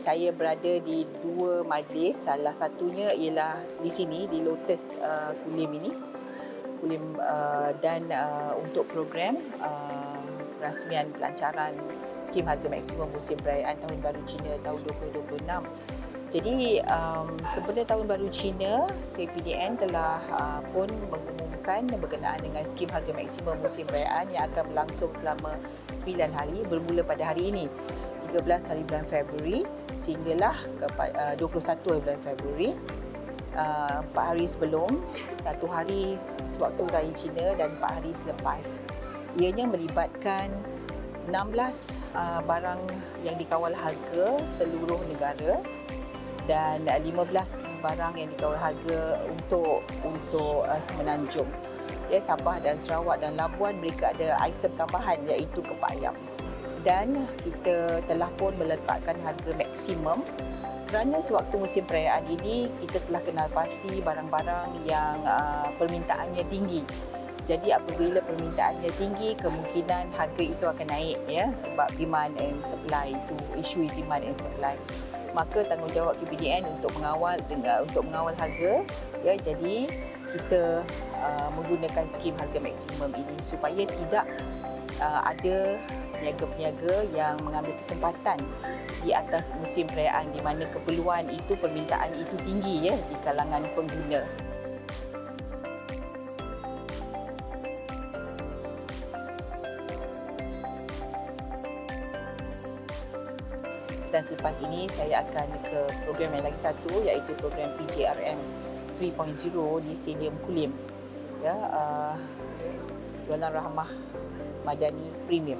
saya berada di dua majlis. Salah satunya ialah di sini, di Lotus Kulim ini. Dan untuk program rasmian pelancaran skim harga maksimum musim perayaan Tahun Baru Cina tahun 2026. Jadi sempena Tahun Baru Cina, KPDN telah pun mengumumkan berkenaan dengan skim harga maksimum musim perayaan yang akan berlangsung selama 9 hari bermula pada hari ini, 13 hari bulan Februari sehinggalah 21 bulan Februari. 4 hari sebelum, 1 hari sewaktu Raya Cina dan 4 hari selepas. Ianya melibatkan 16 barang yang dikawal harga seluruh negara dan 15 barang yang dikawal harga untuk Semenanjung. Sabah dan Sarawak dan Labuan mereka ada item tambahan iaitu kepak ayam. Dan kita telah pun meletakkan harga maksimum kerana sewaktu musim perayaan ini kita telah kenal pasti barang-barang yang permintaannya tinggi. Jadi apabila permintaannya tinggi, kemungkinan harga itu akan naik sebab demand and supply, itu isu demand and supply. Maka tanggungjawab KPDN untuk mengawal harga. Jadi kita menggunakan skim harga maksimum ini supaya tidak ada peniaga-peniaga yang mengambil kesempatan di atas musim perayaan di mana keperluan itu, permintaan itu tinggi di kalangan pengguna. Dan selepas ini saya akan ke program yang lagi satu iaitu program PJRM 3.0 di Stadium Kulim. Jualan Rahmah Madani Premium.